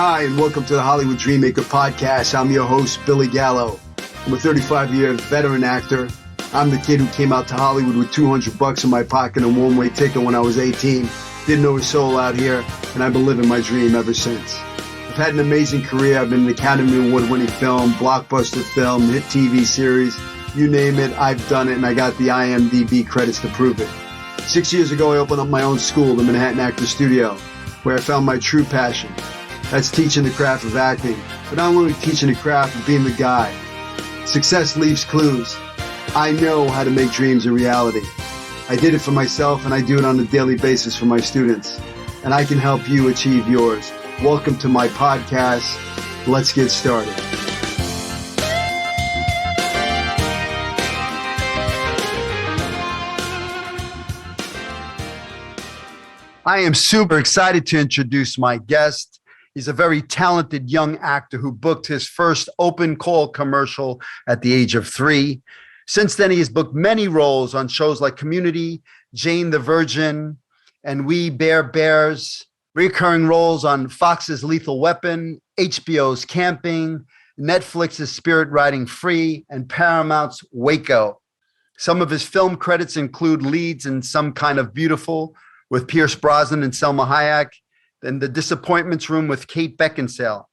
Hi, and welcome to the Hollywood Dreammaker podcast. I'm your host, Billy Gallo. I'm a 35-year veteran actor. I'm the kid who came out to Hollywood with $200 in my pocket and a one-way ticket when I was 18. Didn't know a soul out here, and I've been living my dream ever since. I've had an amazing career. I've been an Academy Award-winning film, blockbuster film, hit TV series. You name it, I've done it, and I got the IMDb credits to prove it. 6 years ago, I opened up my own school, the Manhattan Actor Studio, where I found my true passion. That's teaching the craft of acting, but not only teaching the craft of being the guy. Success leaves clues. I know how to make dreams a reality. I did it for myself, and I do it on a daily basis for my students. And I can help you achieve yours. Welcome to my podcast. Let's get started. I am super excited to introduce my guest. He's a very talented young actor who booked his first open call commercial at the age of 3. Since then, he has booked many roles on shows like Community, Jane the Virgin, and We Bare Bears, recurring roles on Fox's Lethal Weapon, HBO's Camping, Netflix's Spirit Riding Free, and Paramount's Waco. Some of his film credits include leads in Some Kind of Beautiful with Pierce Brosnan and Selma Hayek, and The Disappointments Room with Kate Beckinsale.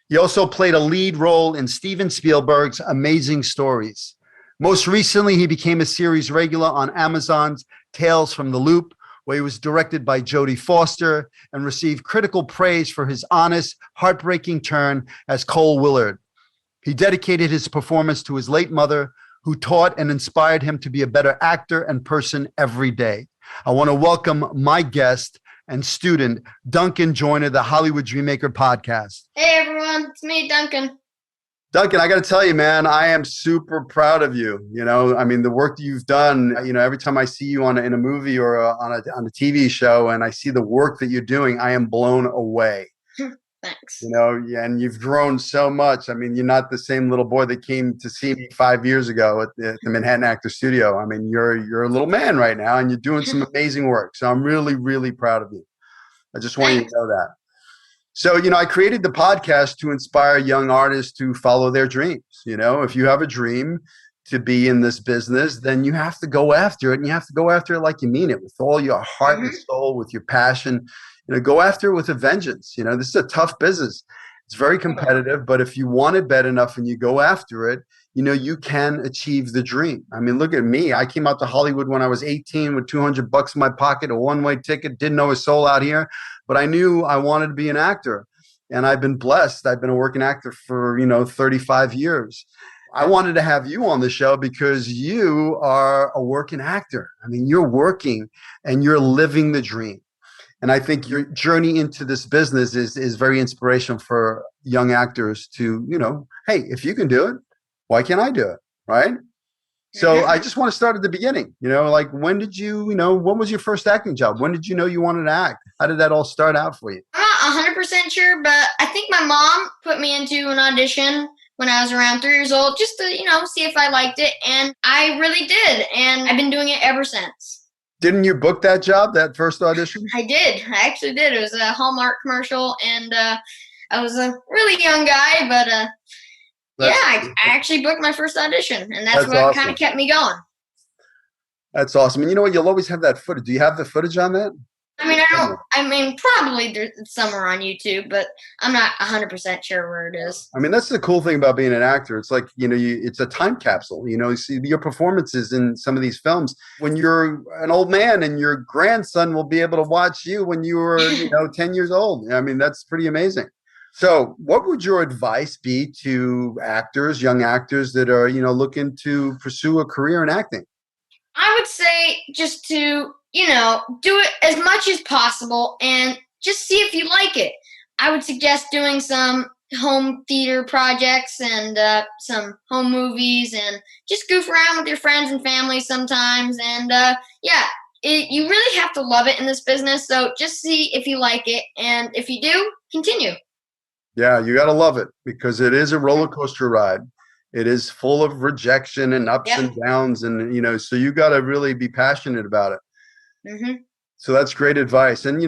He also played a lead role in Steven Spielberg's Amazing Stories. Most recently, he became a series regular on Amazon's Tales from the Loop, where he was directed by Jodie Foster and received critical praise for his honest, heartbreaking turn as Cole Willard. He dedicated his performance to his late mother, who taught and inspired him to be a better actor and person every day. I want to welcome my guest and student, Duncan Joyner, the Hollywood Dreammaker podcast. Hey everyone, it's me, Duncan. Duncan, I got to tell you, man, I am super proud of you. You know, I mean, the work that you've done, you know, every time I see you in a movie or on a TV show and I see the work that you're doing, I am blown away. Thanks. You know, and you've grown so much. I mean, you're not the same little boy that came to see me 5 years ago at the Manhattan Actor Studio. I mean, you're a little man right now, and you're doing some amazing work. So I'm really, really proud of you. I just want you to know that. So, you know, I created the podcast to inspire young artists to follow their dreams. You know, if you have a dream to be in this business, then you have to go after it, and you have to go after it like you mean it, with all your heart and soul, with your passion. You know, go after it with a vengeance. You know, this is a tough business. It's very competitive, but if you want it bad enough and you go after it, you know, you can achieve the dream. I mean, look at me. I came out to Hollywood when I was 18 with $200 in my pocket, a one-way ticket, didn't know a soul out here, but I knew I wanted to be an actor. And I've been blessed. I've been a working actor for, 35 years. I wanted to have you on the show because you are a working actor. I mean, you're working and you're living the dream. And I think your journey into this business is very inspirational for young actors to, hey, if you can do it, why can't I do it? Right? So I just want to start at the beginning, like when did you, what was your first acting job? When did you know you wanted to act? How did that all start out for you? I'm not 100% sure, but I think my mom put me into an audition when I was around 3 years old, just to, see if I liked it. And I really did. And I've been doing it ever since. Didn't you book that job, that first audition? I did. I actually did. It was a Hallmark commercial, and I was a really young guy, but I actually booked my first audition, and that's what awesome. kind of kept me going. That's awesome. And you know what? You'll always have that footage. Do you have the footage on that? Probably there's somewhere on YouTube, but I'm not 100% sure where it is. I mean, that's the cool thing about being an actor. It's like, it's a time capsule. You see your performances in some of these films when you're an old man, and your grandson will be able to watch you when you were, 10 years old. I mean, that's pretty amazing. So what would your advice be to actors, young actors that are, looking to pursue a career in acting? I would say just to, do it as much as possible and just see if you like it. I would suggest doing some home theater projects and some home movies, and just goof around with your friends and family sometimes. And you really have to love it in this business. So just see if you like it. And if you do, continue. Yeah, you got to love it because it is a roller coaster ride. It is full of rejection and ups and downs. And, so you got to really be passionate about it. Mm-hmm. So that's great advice. And,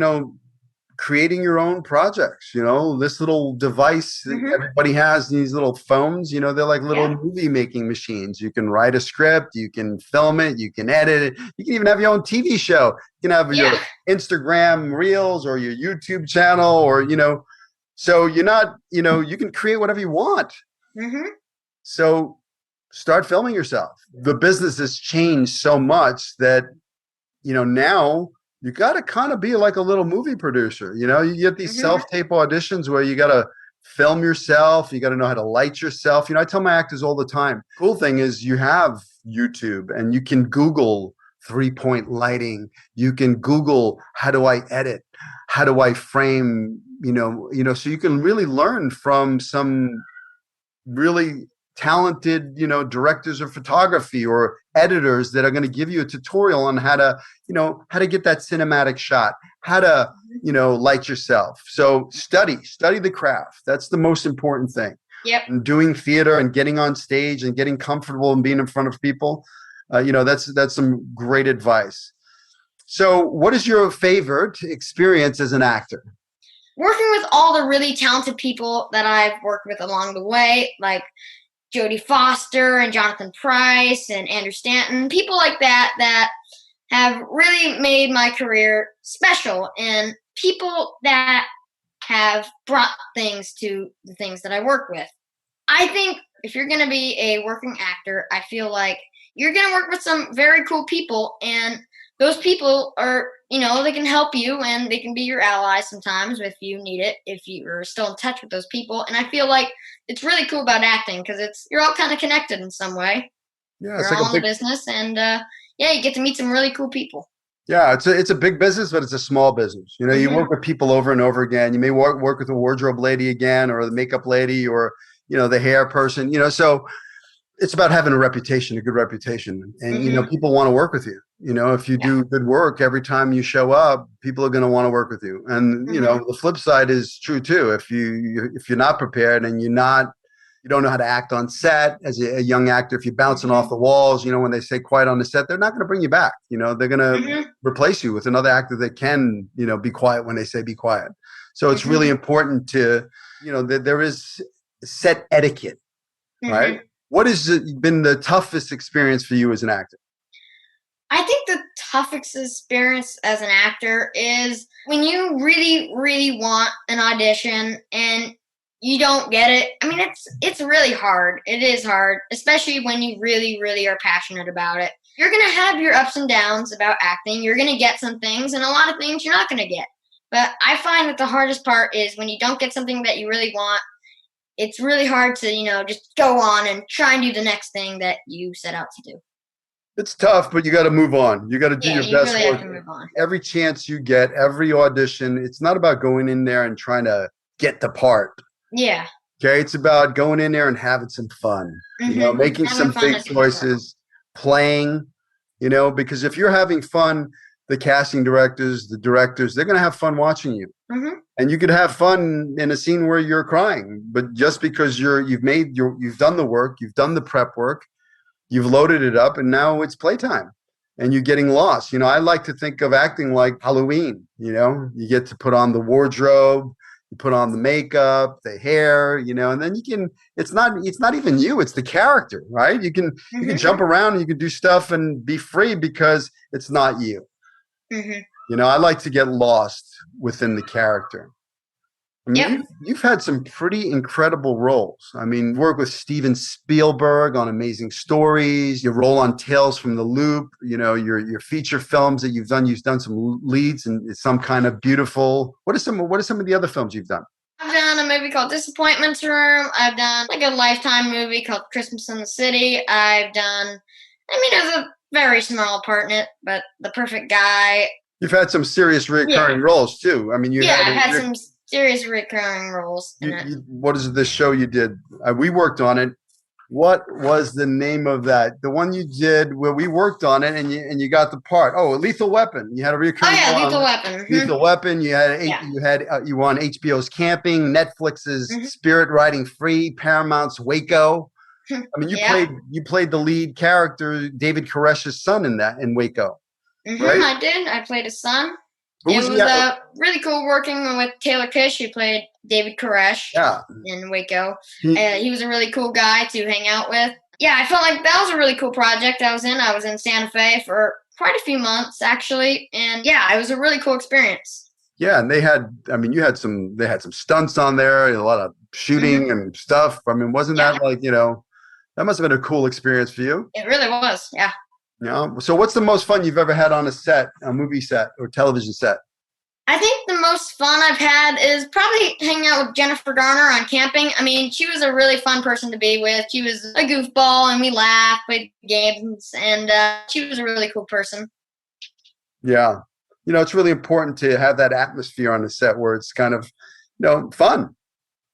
creating your own projects. This little device that Mm-hmm. everybody has, these little phones, they're like little Yeah. movie making machines. You can write a script, you can film it, you can edit it, you can even have your own TV show. You can have Yeah. your Instagram reels or your YouTube channel, or so you're not, you can create whatever you want. Mm-hmm. So start filming yourself. The business has changed so much that now you got to kind of be like a little movie producer. You get these Mm-hmm. self-tape auditions where you got to film yourself. You got to know how to light yourself. I tell my actors all the time, cool thing is you have YouTube and you can Google 3-point lighting. You can Google, how do I edit? How do I frame? So you can really learn from some really talented, directors of photography or editors that are going to give you a tutorial on how to get that cinematic shot, how to, light yourself. So study the craft. That's the most important thing. Yep. And doing theater and getting on stage and getting comfortable and being in front of people, that's some great advice. So what is your favorite experience as an actor? Working with all the really talented people that I've worked with along the way, like Jodie Foster and Jonathan Pryce and Andrew Stanton, people like that have really made my career special, and people that have brought things to the things that I work with. I think if you're going to be a working actor, I feel like you're going to work with some very cool people, and those people are, they can help you and they can be your allies sometimes if you need it, if you're still in touch with those people. And I feel like it's really cool about acting because you're all kind of connected in some way. Yeah, You're it's like all a in the big business, and yeah, you get to meet some really cool people. Yeah, it's a big business, but it's a small business. You Mm-hmm. work with people over and over again. You may work with the wardrobe lady again, or the makeup lady, or the hair person. So it's about having a good reputation, and Mm-hmm. people want to work with you. If you Yeah. do good work every time you show up, people are going to want to work with you. And Mm-hmm. the flip side is true too. If you're not prepared and you don't know how to act on set as a young actor. If you're bouncing Mm-hmm. off the walls, when they say quiet on the set, they're not going to bring you back. They're going to Mm-hmm. replace you with another actor that can, be quiet when they say be quiet. So it's Mm-hmm. really important to, that there is set etiquette, Mm-hmm. right? What has been the toughest experience for you as an actor? I think the toughest experience as an actor is when you really, really want an audition and you don't get it. I mean, it's really hard. It is hard, especially when you really, really are passionate about it. You're gonna have your ups and downs about acting. You're gonna get some things, and a lot of things you're not gonna get. But I find that the hardest part is when you don't get something that you really want. It's really hard to, just go on and try and do the next thing that you set out to do. It's tough, but you got to move on. You got to do Yeah, your you best really have work. to move on. Every chance you get, every audition, it's not about going in there and trying to get the part. Yeah. Okay, it's about going in there and having some fun, Mm-hmm. making Having some fun big is the best part. choices, playing, because if you're having fun, the casting directors, the directors, they're going to have fun watching you. Mm-hmm. And you could have fun in a scene where you're crying, but just because you've done the work, you've done the prep work, you've loaded it up, and now it's playtime. And you're getting lost. I like to think of acting like Halloween. You get to put on the wardrobe, you put on the makeup, the hair, and then you can. It's not even you. It's the character, right? You can jump around and you can do stuff and be free because it's not you. Mm-hmm. I like to get lost within the character. I mean, Yep. you've had some pretty incredible roles. I mean, work with Steven Spielberg on Amazing Stories. Your role on Tales from the Loop. Your feature films that you've done. You've done some leads in some kind of beautiful. What are some of the other films you've done? I've done a movie called Disappointments Room. I've done like a Lifetime movie called Christmas in the City. I've done. I mean, it was a very small part in it, but The Perfect Guy. You've had some serious recurring roles too. I mean, I've had some serious recurring roles in it. What is the show you did? We worked on it. What was the name of that? The one you did where we worked on it and you got the part. Oh, Lethal Weapon. You had a recurring. Oh yeah, Lethal Weapon. Lethal Weapon. You were on HBO's Camping, Netflix's Spirit Riding Free, Paramount's Waco. I mean, you played the lead character, David Koresh's son in Waco. Mm-hmm, right? I did. I played his son. Who It was he? was really cool working with Taylor Kish, who played David Koresh Yeah. in Waco. He, He was a really cool guy to hang out with. Yeah, I felt like that was a really cool project I was in. I was in Santa Fe for quite a few months, actually. And yeah, it was a really cool experience. yeah, and I mean, they had some stunts on there, a lot of Hmm. shooting and stuff. I mean, wasn't Yeah, that like, that must have been a cool experience for you? it really was. Yeah. So what's the most fun you've ever had on a set, a movie set or television set? I think the most fun I've had is probably hanging out with Jennifer Garner on camping. I mean, she was a really fun person to be with. She was a goofball, and we laughed, played games, and she was a really cool person. Yeah. It's really important to have that atmosphere on the set where it's kind of, fun.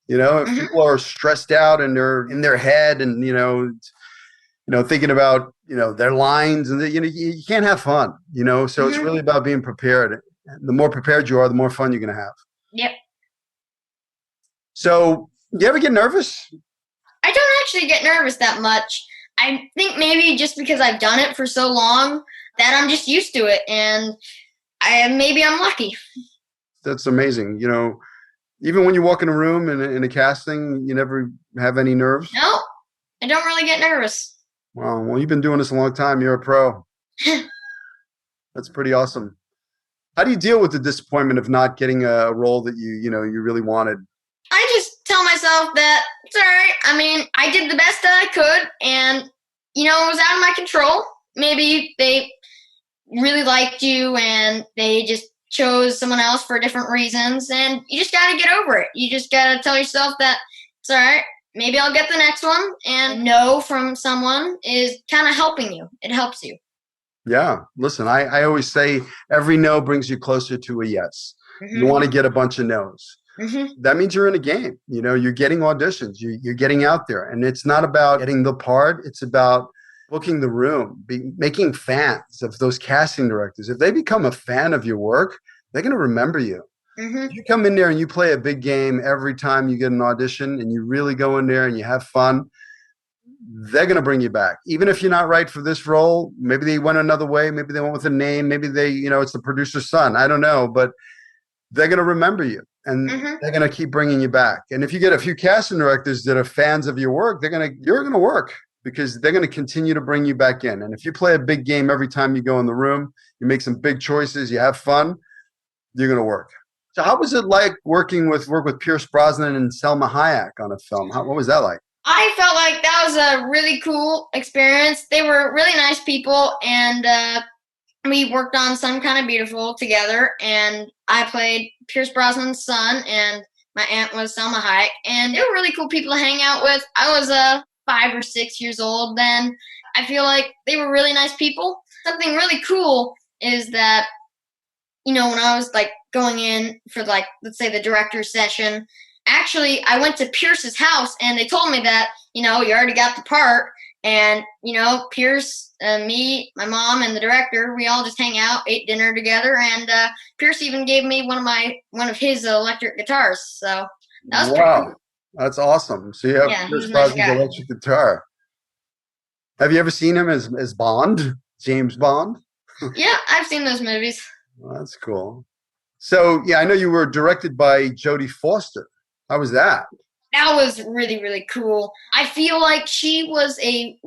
If Hmm. people are stressed out and they're in their head and, thinking about, their lines and, you can't have fun, so it's Hmm. really about being prepared. The more prepared you are, the more fun you're going to have. Yep. So do you ever get nervous? I don't actually get nervous that much. I think maybe just because I've done it for so long that I'm just used to it, and maybe I'm lucky. That's amazing. Even when you walk in a room in a casting, you never have any nerves. No, I don't really get nervous. Wow. Well, you've been doing this a long time. You're a pro. That's pretty awesome. How do you deal with the disappointment of not getting a role that you really wanted? I just tell myself that it's all right. I mean, I did the best that I could, and it was out of my control. Maybe they really liked you, and they just chose someone else for different reasons, and you just got to get over it. You just got to tell yourself that it's all right. Maybe I'll get the next one, and no from someone is kind of helping you. It helps you. Yeah. Listen, I always say every no brings you closer to a yes. You Hmm. want to get a bunch of no's. Hmm. That means you're in a game. You're getting auditions. You're getting out there. And it's not about getting the part. It's about booking the room, making fans of those casting directors. If they become a fan of your work, they're going to remember you. Hmm. If you come in there and you play a big game every time you get an audition and you really go in there and you have fun, they're going to bring you back. Even if you're not right for this role, maybe they went another way. Maybe they went with a name. Maybe it's the producer's son. I don't know, but they're going to remember you and Hmm. they're going to keep bringing you back. And if you get a few casting directors that are fans of your work, you're going to work because they're going to continue to bring you back in. And if you play a big game every time you go in the room, you make some big choices, you have fun, you're going to work. So how was it like work with Pierce Brosnan and Selma Hayek on a film? What was that like? I felt like that was a really cool experience. They were really nice people, and we worked on Some Kind of Beautiful together. And I played Pierce Brosnan's son, and my aunt was Selma Hayek. And they were really cool people to hang out with. I was 5 or 6 years old then. I feel like they were really nice people. Something really cool is that when I was like going in for like, let's say the director's session, actually I went to Pierce's house and they told me that, you already got the part. And, Pierce, me, my mom, and the director, we all just hang out, ate dinner together. And Pierce even gave me one of his electric guitars. So that was pretty Wow. cool. That's awesome. So you have Yeah, he was Pierce a nice Brosnan's guy. electric guitar. Have you ever seen him as Bond, James Bond? Yeah, I've seen those movies. Well, that's cool. So yeah, I know you were directed by Jodie Foster. How was that? That was really, really cool. I feel like she was a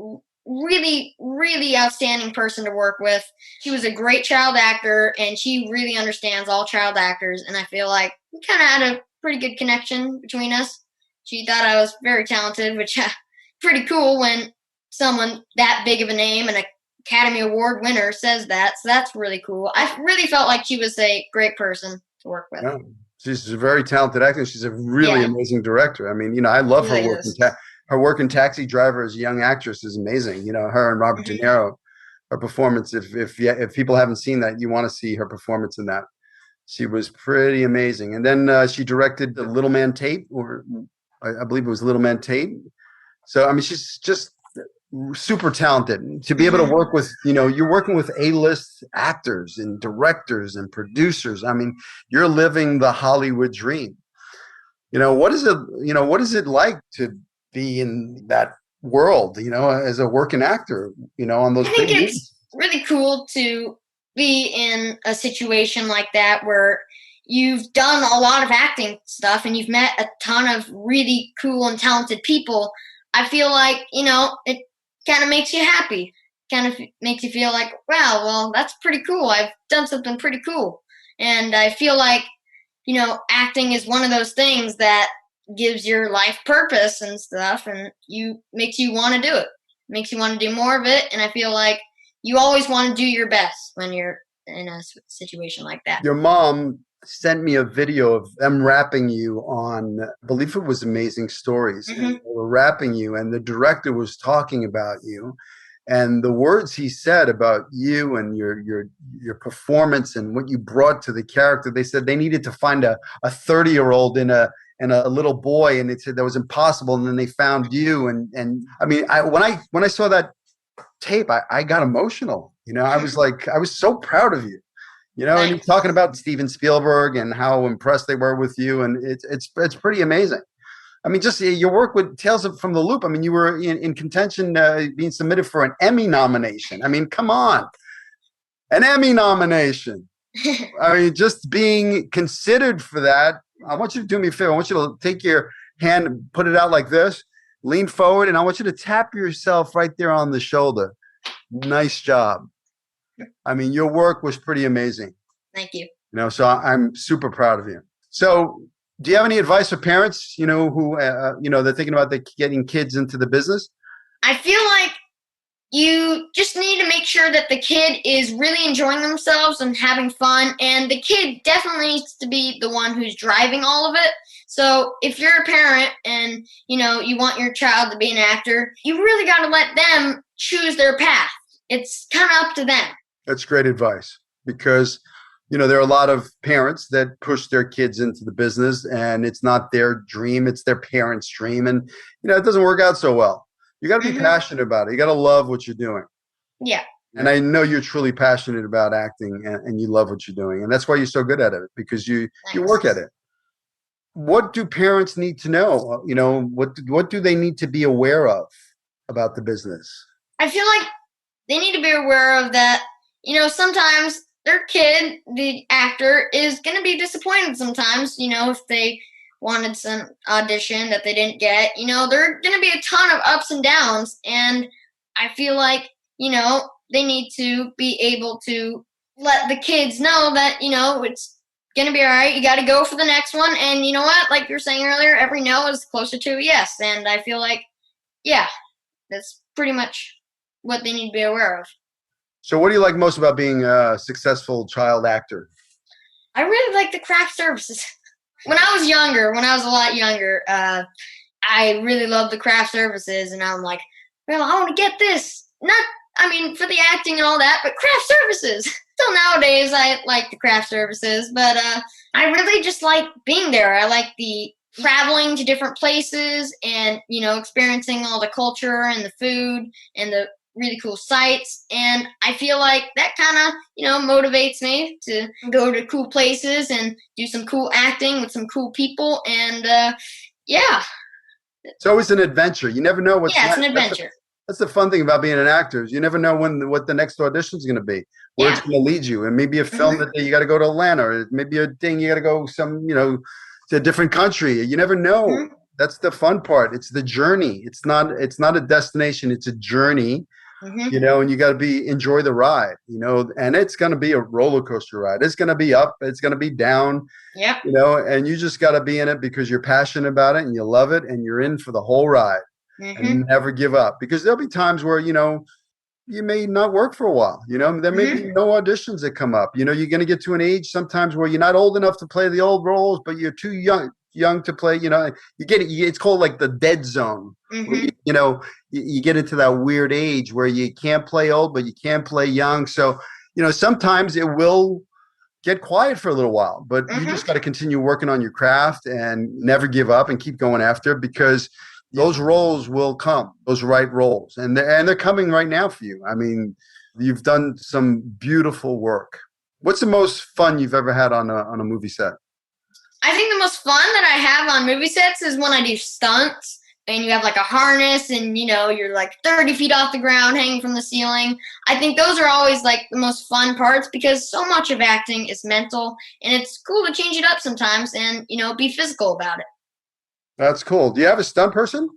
really, really outstanding person to work with. She was a great child actor, and she really understands all child actors. And I feel like we kind of had a pretty good connection between us. She thought I was very talented, which pretty cool when someone that big of a name and a Academy Award winner says that. So that's really cool. I really felt like she was a great person to work with. Yeah. She's a very talented actor. She's a really Yeah, amazing director. I mean, I she love her really work. is. Her work in Taxi Driver as a young actress is amazing. Her and Robert De Hmm. Niro, her performance. If people haven't seen that, you want to see her performance in that. She was pretty amazing. And then she directed the Little Man Tate, or I believe it was Little Man Tate. So I mean, she's just super talented to be able to Hmm. work with. You're working with A-list actors and directors and producers. I mean, you're living the Hollywood dream. What is it like to be in that world, as a working actor, on those I big think it's movies? really cool to be in a situation like that where you've done a lot of acting stuff and you've met a ton of really cool and talented people, I feel like, it kind of makes you happy. Kind of makes you feel like, wow, well, that's pretty cool. I've done something pretty cool. And I feel like, acting is one of those things that gives your life purpose and stuff, and makes you want to do it. Makes you want to do more of it, and I feel like you always want to do your best when you're in a situation like that. Your mom sent me a video of them rapping you on, I believe it was Amazing Stories. Mm-hmm. And they were rapping you, and the director was talking about you. And the words he said about you and your performance and what you brought to the character, they said they needed to find a 30-year-old in a little boy, and they said that was impossible. And then they found you, and I mean, when I saw that tape, I got emotional. I was like, I was so proud of you. And he's talking about Steven Spielberg and how impressed they were with you, and it's pretty amazing. I mean, just your work with Tales from the Loop. I mean, you were in contention, being submitted for an Emmy nomination. I mean, come on, an Emmy nomination. I mean, just being considered for that. I want you to do me a favor. I want you to take your hand and put it out like this, lean forward, and I want you to tap yourself right there on the shoulder. Nice job. I mean, your work was pretty amazing. Thank you. So I'm super proud of you. So do you have any advice for parents, who, they're thinking about getting kids into the business? I feel like you just need to make sure that the kid is really enjoying themselves and having fun. And the kid definitely needs to be the one who's driving all of it. So if you're a parent and, you want your child to be an actor, you really got to let them choose their path. It's kind of up to them. That's great advice, because there are a lot of parents that push their kids into the business, and it's not their dream, it's their parents' dream. And, it doesn't work out so well. You got to be passionate about it. You got to love what you're doing. Yeah. And I know you're truly passionate about acting, and you love what you're doing. And that's why you're so good at it, because you work at it. What do parents need to know? What do they need to be aware of about the business? I feel like they need to be aware of that, sometimes their kid, the actor, is going to be disappointed sometimes, if they wanted some audition that they didn't get. There are going to be a ton of ups and downs, and I feel like, they need to be able to let the kids know that, it's going to be all right. You got to go for the next one, and you know what? Like you were saying earlier, every no is closer to a yes, and I feel like, yeah, that's pretty much what they need to be aware of. So what do you like most about being a successful child actor? I really like the craft services. When I was a lot younger, I really loved the craft services, and I'm like, well, I want to get this. For the acting and all that, but craft services. Still nowadays, I like the craft services, but I really just like being there. I like the traveling to different places and, experiencing all the culture and the food and the really cool sights, and I feel like that kind of motivates me to go to cool places and do some cool acting with some cool people, and yeah, it's always an adventure. You never know what's it's an adventure. That's the fun thing about being an actor, is you never know what the next audition is going to be, where it's going to lead you. And maybe a film that you got to go to Atlanta, or maybe a thing you got to go to a different country. You never know. That's the fun part. It's the journey. It's not a destination. It's a journey. And you got to enjoy the ride, and it's going to be a roller coaster ride. It's going to be up, it's going to be down, and you just got to be in it because you're passionate about it and you love it, and you're in for the whole ride, and never give up, because there'll be times where, you may not work for a while, there may be no auditions that come up, you're going to get to an age sometimes where you're not old enough to play the old roles, but you're too young to play, you get it. It's called like the dead zone. You get into that weird age where you can't play old, but you can't play young. So, sometimes it will get quiet for a little while, but you just got to continue working on your craft and never give up and keep going after it, because those roles will come, those right roles. And they're coming right now for you. I mean, you've done some beautiful work. What's the most fun you've ever had on a movie set? I think the most fun that I have on movie sets is when I do stunts, and you have like a harness and you're like 30 feet off the ground hanging from the ceiling. I think those are always like the most fun parts because so much of acting is mental and it's cool to change it up sometimes and be physical about it. That's cool. Do you have a stunt person?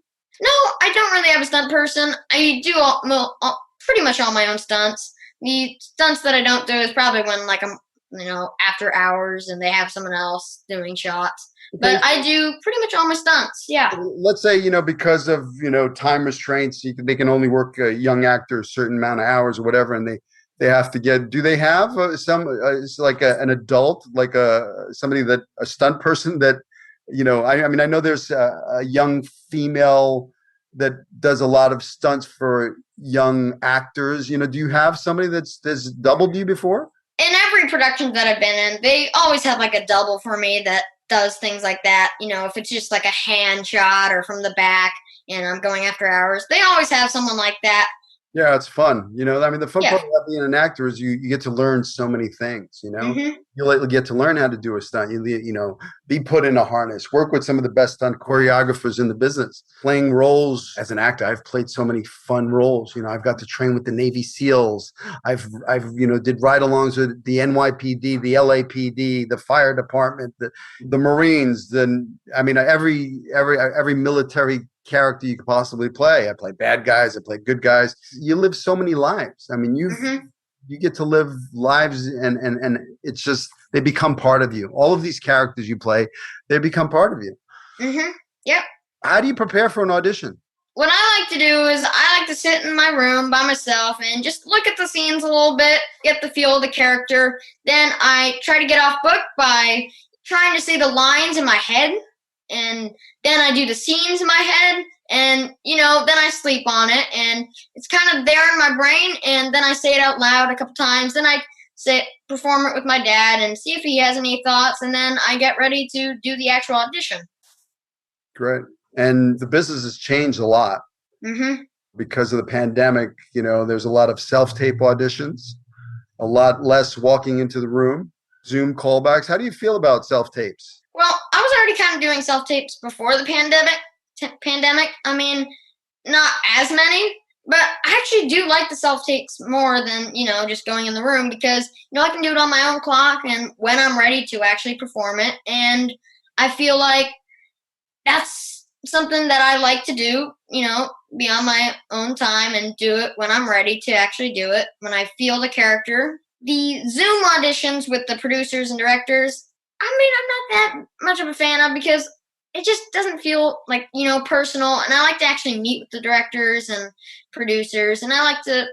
No, I don't really have a stunt person. I do pretty much all my own stunts. The stunts that I don't do is probably when like I'm after hours and they have someone else doing shots. Okay. But I do pretty much all my stunts. Yeah. Let's say, because of, time restraints, they can only work young actors a certain amount of hours or whatever, and they have to do they have it's like an adult, like a stunt person that, I mean, I know there's a young female that does a lot of stunts for young actors. Do you have somebody that's doubled you before? In every production that I've been in, they always have like a double for me that does things like that. If it's just like a hand shot or from the back and I'm going after hours, they always have someone like that. Yeah, it's fun. I mean, the fun part about being an actor is you get to learn so many things, Mm-hmm. You'll get to learn how to do a stunt. Be put in a harness, work with some of the best stunt choreographers in the business, playing roles as an actor. I've played so many fun roles. I've got to train with the Navy SEALs. I've did ride-alongs with the NYPD, the LAPD, the fire department, the Marines. Every military character you could possibly play. I play bad guys, I play good guys. You live so many lives. I mean, you get to live lives and it's just, they become part of you. All of these characters you play, they become part of you. Mm-hmm. Yep. How do you prepare for an audition? What I like to do is I like to sit in my room by myself and just look at the scenes a little bit, get the feel of the character. Then I try to get off book by trying to say the lines in my head. And then I do the scenes in my head and, then I sleep on it and it's kind of there in my brain. And then I say it out loud a couple times. Then I perform it with my dad and see if he has any thoughts. And then I get ready to do the actual audition. Great. And the business has changed a lot because of the pandemic. There's a lot of self-tape auditions, a lot less walking into the room, Zoom callbacks. How do you feel about self-tapes? Well, I was already kind of doing self-tapes before the pandemic. I mean, not as many, but I actually do like the self-tapes more than, just going in the room because, I can do it on my own clock and when I'm ready to actually perform it. And I feel like that's something that I like to do, be on my own time and do it when I'm ready to actually do it, when I feel the character. The Zoom auditions with the producers and directors, I'm not that much of a fan of because it just doesn't feel like, personal. And I like to actually meet with the directors and producers. And I like to,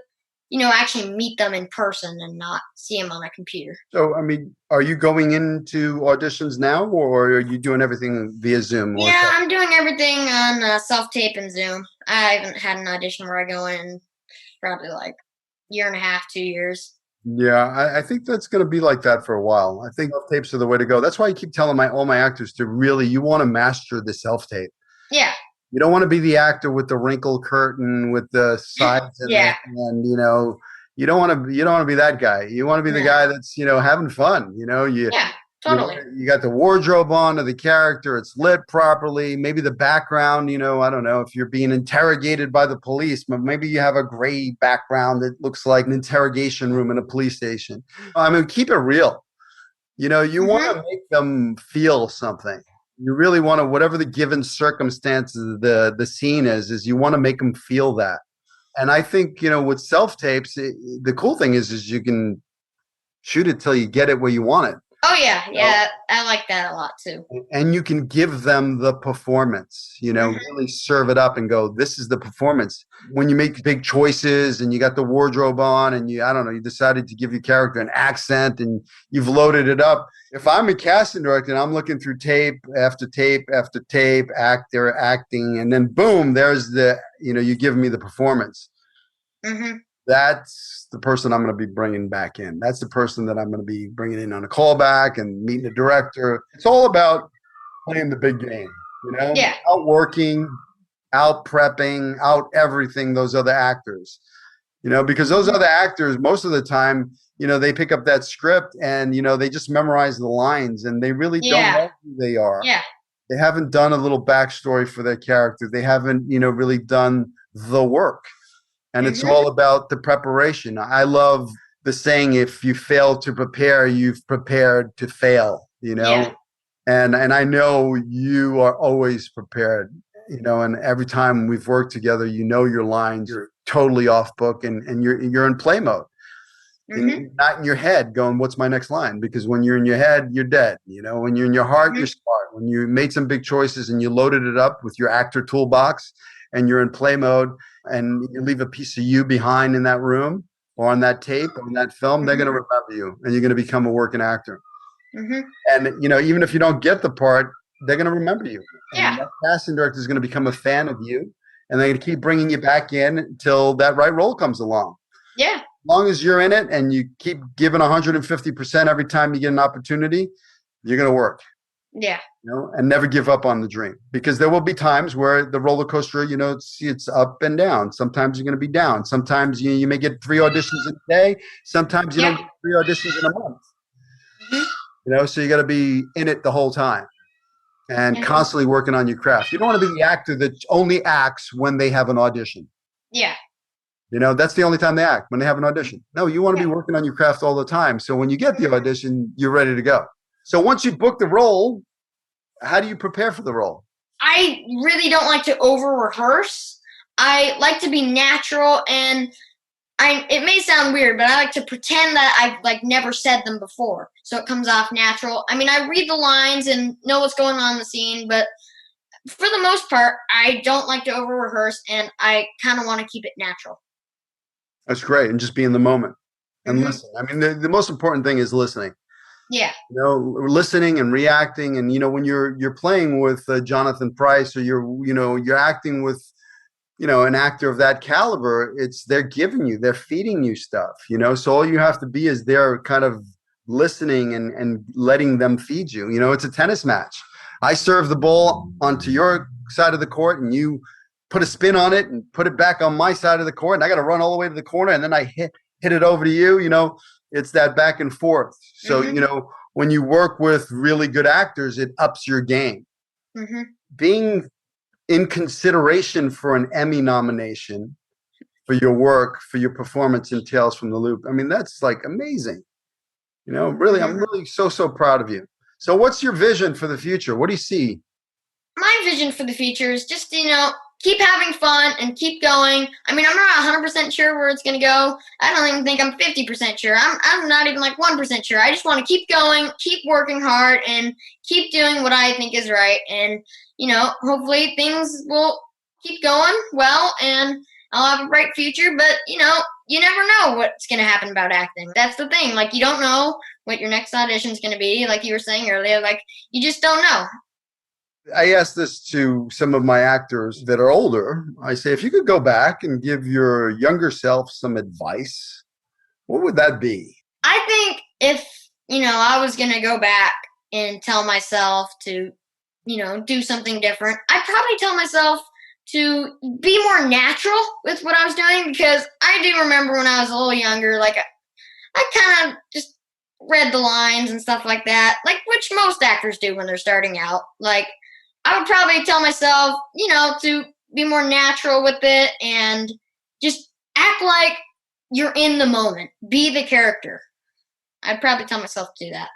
actually meet them in person and not see them on a computer. So, are you going into auditions now or are you doing everything via Zoom? Yeah, I'm doing everything on self-tape and Zoom. I haven't had an audition where I go in probably like year and a half, 2 years. Yeah, I think that's going to be like that for a while. I think self-tapes are the way to go. That's why I keep telling all my actors to really, you want to master the self-tape. Yeah. You don't want to be the actor with the wrinkled curtain with the sides and you don't want to be that guy. You want to be the guy that's, having fun. Totally. You got the wardrobe on of the character. It's lit properly. Maybe the background, I don't know if you're being interrogated by the police, but maybe you have a gray background that looks like an interrogation room in a police station. Keep it real. You want to make them feel something. You really want to, whatever the given circumstances the scene is you want to make them feel that. And I think, with self-tapes, the cool thing is you can shoot it till you get it where you want it. Oh, yeah. I like that a lot, too. And you can give them the performance, really serve it up and go, this is the performance. When you make big choices and you got the wardrobe on and you decided to give your character an accent and you've loaded it up. If I'm a casting director and I'm looking through tape after tape after tape, actor acting, and then boom, there's you give me the performance. Mm-hmm. That's the person I'm going to be bringing back in. That's the person that I'm going to be bringing in on a callback and meeting the director. It's all about playing the big game, Yeah. Out working, out prepping, out everything those other actors, because those other actors, most of the time, they pick up that script and, they just memorize the lines and they really don't know who they are. Yeah. They haven't done a little backstory for their character. They haven't, really done the work. And it's Mm-hmm. all about the preparation. I love the saying, if you fail to prepare, you've prepared to fail, Yeah. And I know you are always prepared, and every time we've worked together, your lines, you're totally off book, and you're in play mode. And Mm-hmm. you're not in your head going, what's my next line? Because when you're in your head, you're dead. When you're in your heart, Mm-hmm. you're smart. When you made some big choices and you loaded it up with your actor toolbox and you're in play mode and you leave a piece of you behind in that room or on that tape or in that film, they're Mm-hmm. going to remember you and you're going to become a working actor. Mm-hmm. And, even if you don't get the part, they're going to remember you. Yeah. And that casting director is going to become a fan of you and they're going to keep bringing you back in until that right role comes along. Yeah. Long as you're in it and you keep giving 150% every time you get an opportunity, you're going to work, Yeah. and never give up on the dream, because there will be times where the roller coaster, it's up and down. Sometimes you're going to be down. Sometimes you may get 3 auditions in a day. Sometimes you don't Yeah. get 3 auditions in a month, Mm-hmm. so you got to be in it the whole time and Yeah. constantly working on your craft. You don't want to be the actor that only acts when they have an audition. Yeah. That's the only time they act, when they have an audition. No, you want to be Yeah. working on your craft all the time. So when you get the audition, you're ready to go. So once you book the role, how do you prepare for the role? I really don't like to over rehearse. I like to be natural, and it may sound weird, but I like to pretend that I've like never said them before, so it comes off natural. I mean, I read the lines and know what's going on in the scene, but for the most part, I don't like to over rehearse, and I kind of want to keep it natural. That's great. And just be in the moment and Mm-hmm. listen. I mean, the most important thing is listening. Yeah. Listening and reacting. And when you're playing with Jonathan Pryce, or you're acting with an actor of that caliber, they're feeding you stuff. So all you have to be is there, kind of listening and letting them feed you. It's a tennis match. I serve the ball onto your side of the court, and you put a spin on it and put it back on my side of the court, and I got to run all the way to the corner, and then I hit it over to you. It's that back and forth. So Mm-hmm. when you work with really good actors, it ups your game. Mm-hmm. Being in consideration for an Emmy nomination for your work, for your performance in Tales from the Loop, I mean, that's like amazing. Really, I'm Mm-hmm. really so proud of you. So what's your vision for the future? What do you see? My vision for the future is just, keep having fun and keep going. I mean, I'm not 100% sure where it's going to go. I don't even think I'm 50% sure. I'm not even like 1% sure. I just want to keep going, keep working hard, and keep doing what I think is right. And, hopefully things will keep going well, and I'll have a bright future. But, you never know what's going to happen about acting. That's the thing. Like, you don't know what your next audition is going to be. Like you were saying earlier, like, you just don't know. I asked this to some of my actors that are older. I say, if you could go back and give your younger self some advice, what would that be? I think if, I was going to go back and tell myself to, do something different, I'd probably tell myself to be more natural with what I was doing, because I do remember when I was a little younger, like I kind of just read the lines and stuff like that, like which most actors do when they're starting out. Like I would probably tell myself, to be more natural with it and just act like you're in the moment. Be the character. I'd probably tell myself to do that.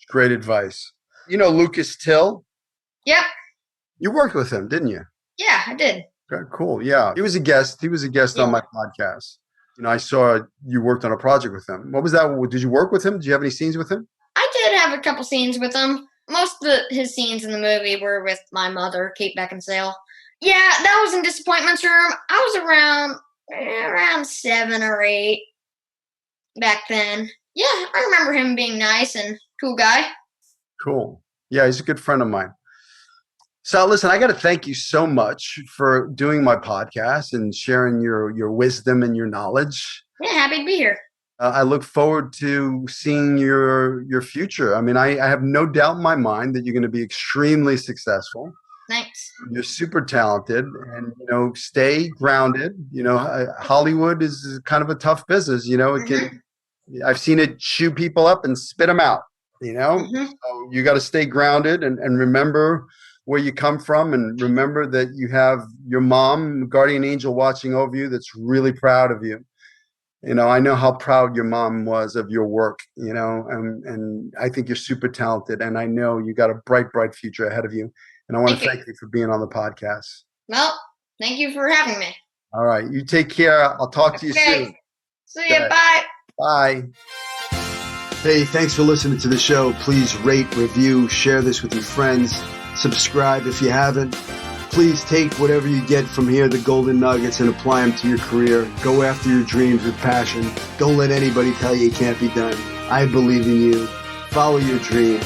Great advice. Lucas Till? Yep. You worked with him, didn't you? Yeah, I did. Okay, cool. Yeah. He was a guest. He was a guest on Yeah. my podcast. I saw you worked on a project with him. What was that? Did you work with him? Did you have any scenes with him? I did have a couple scenes with him. Most of his scenes in the movie were with my mother, Kate Beckinsale. Yeah, that was in Disappointments Room. I was around 7 or 8 back then. Yeah, I remember him being nice and cool guy. Cool. Yeah, he's a good friend of mine. So listen, I got to thank you so much for doing my podcast and sharing your wisdom and your knowledge. Yeah, happy to be here. I look forward to seeing your future. I mean, I have no doubt in my mind that you're going to be extremely successful. Thanks. You're super talented, and stay grounded. Hollywood is kind of a tough business. It can. I've seen it chew people up and spit them out. Mm-hmm. So you got to stay grounded and remember where you come from, and remember that you have your mom, guardian angel, watching over you that's really proud of you. I know how proud your mom was of your work, and I think you're super talented, and I know you got a bright, bright future ahead of you. And I want to thank you for being on the podcast. Well, thank you for having me. All right. You take care. I'll talk to you soon. See ya. Bye. Bye. Hey, thanks for listening to the show. Please rate, review, share this with your friends. Subscribe if you haven't. Please take whatever you get from here, the golden nuggets, and apply them to your career. Go after your dreams with passion. Don't let anybody tell you it can't be done. I believe in you. Follow your dreams.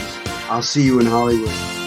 I'll see you in Hollywood.